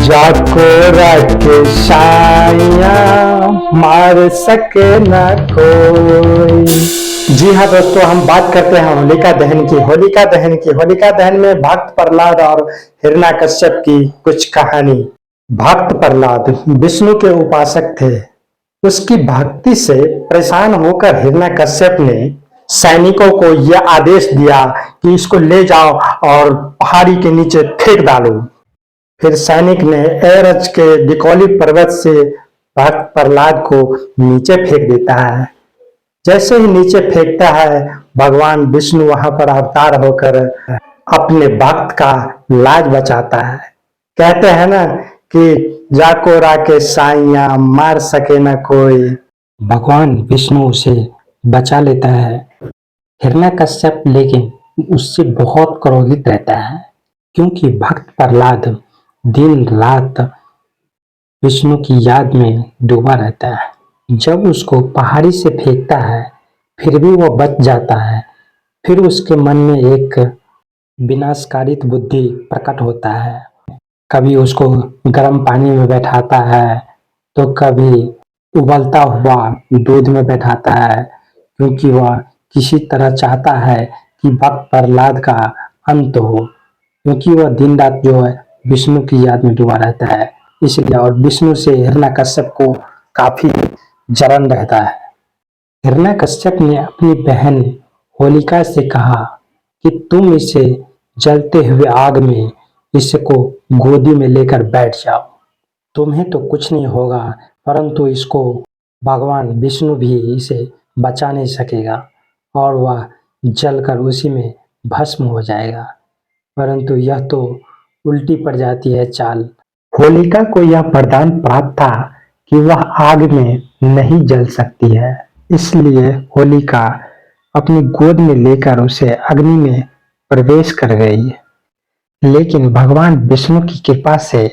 जाको रखे साइयां मार सके न कोई। जी हाँ दोस्तों, हम बात करते हैं होलिका दहन की। होलिका दहन में भक्त प्रहलाद और हिरण्याकश्यप की कुछ कहानी। भक्त प्रहलाद विष्णु के उपासक थे। उसकी भक्ति से परेशान होकर हिरण्याकश्यप ने सैनिकों को यह आदेश दिया कि इसको ले जाओ और पहाड़ी के नीचे फेंक डालो। फिर सैनिक ने एरज के डिकोली पर्वत से भक्त प्रहलाद को नीचे फेंक देता है। जैसे ही नीचे फेंकता है, भगवान विष्णु वहां पर अवतार होकर अपने भक्त का लाज बचाता है। कहते हैं ना कि जाको राके साइया मार सके न कोई। भगवान विष्णु उसे बचा लेता है। हिरण्याकश्यप लेकिन उससे बहुत क्रोधित रहता है, क्योंकि भक्त प्रहलाद दिन रात विष्णु की याद में डूबा रहता है। जब उसको पहाड़ी से फेंकता है, फिर भी वह बच जाता है। फिर उसके मन में एक विनाशकारी बुद्धि प्रकट होता है। कभी उसको गर्म पानी में बैठाता है, तो कभी उबलता हुआ दूध में बैठाता है, क्योंकि वह किसी तरह चाहता है कि भक्त प्रहलाद का अंत हो, क्योंकि वह दिन रात जो है विष्णु की याद में डूबा रहता है इसलिए। और विष्णु से हिरण्याकश्यप को काफी जलन रहता है। हिरण्याकश्यप ने अपनी बहन होलिका से कहा कि तुम इसे जलते हुए आग में इसको गोदी में लेकर बैठ जाओ, तुम्हें तो कुछ नहीं होगा, परंतु इसको भगवान विष्णु भी इसे बचा नहीं सकेगा और वह जलकर उसी में भस्म हो जाएगा। परंतु यह तो उल्टी पड़ जाती है चाल। होलिका को यह वरदान प्राप्त था कि वह आग में नहीं जल सकती है, इसलिए होलिका अपनी गोद में लेकर उसे अग्नि में प्रवेश कर गई। लेकिन भगवान विष्णु की कृपा से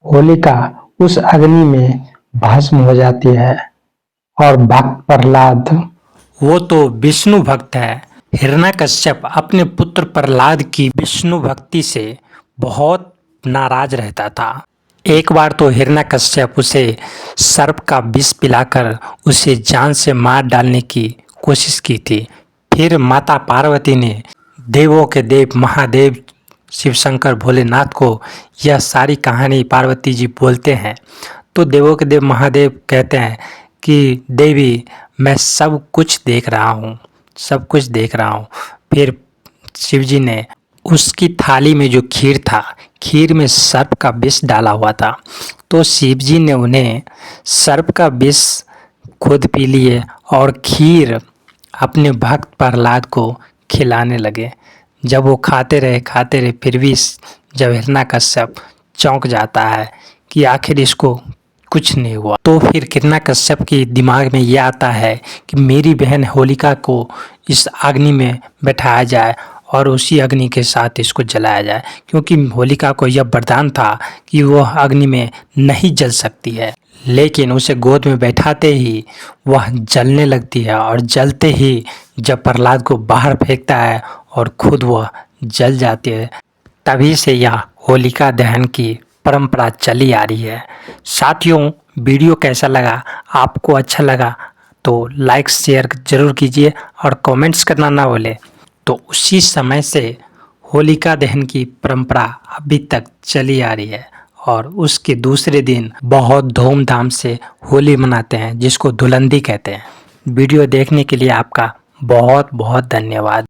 होलिका उस अग्नि में भस्म हो जाती है और भक्त प्रहलाद, वो तो विष्णु भक्त है। हिरण्याकश्यप अपने पुत्र प्रहलाद की विष्णु भक्ति से बहुत नाराज रहता था। एक बार तो हिरण्याकश्यप उसे सर्प का विष पिलाकर उसे जान से मार डालने की कोशिश की थी। फिर माता पार्वती ने देवों के देव महादेव शिव शंकर भोलेनाथ को यह सारी कहानी पार्वती जी बोलते हैं, तो देवों के देव महादेव कहते हैं कि देवी मैं सब कुछ देख रहा हूँ, सब कुछ देख रहा हूँ। फिर शिव जी ने उसकी थाली में जो खीर था, खीर में सर्प का विष डाला हुआ था, तो शिव जी ने उन्हें सर्प का विष खुद पी लिए और खीर अपने भक्त प्रहलाद को खिलाने लगे। जब वो खाते रहे फिर भी जब हिरण्याकश्यप चौंक जाता है कि आखिर इसको कुछ नहीं हुआ, तो फिर हिरण्याकश्यप के दिमाग में ये आता है कि मेरी बहन होलिका को इस अग्नि में बैठाया जाए और उसी अग्नि के साथ इसको जलाया जाए, क्योंकि होलिका को यह वरदान था कि वह अग्नि में नहीं जल सकती है। लेकिन उसे गोद में बैठाते ही वह जलने लगती है और जलते ही जब प्रहलाद को बाहर फेंकता है और खुद वह जल जाती है। तभी से यह होलिका दहन की परंपरा चली आ रही है। साथियों, वीडियो कैसा लगा? आपको अच्छा लगा तो लाइक शेयर ज़रूर कीजिए और कमेंट्स करना ना भूलें। तो उसी समय से होलिका दहन की परंपरा अभी तक चली आ रही है और उसके दूसरे दिन बहुत धूमधाम से होली मनाते हैं, जिसको धुलंडी कहते हैं। वीडियो देखने के लिए आपका बहुत बहुत धन्यवाद।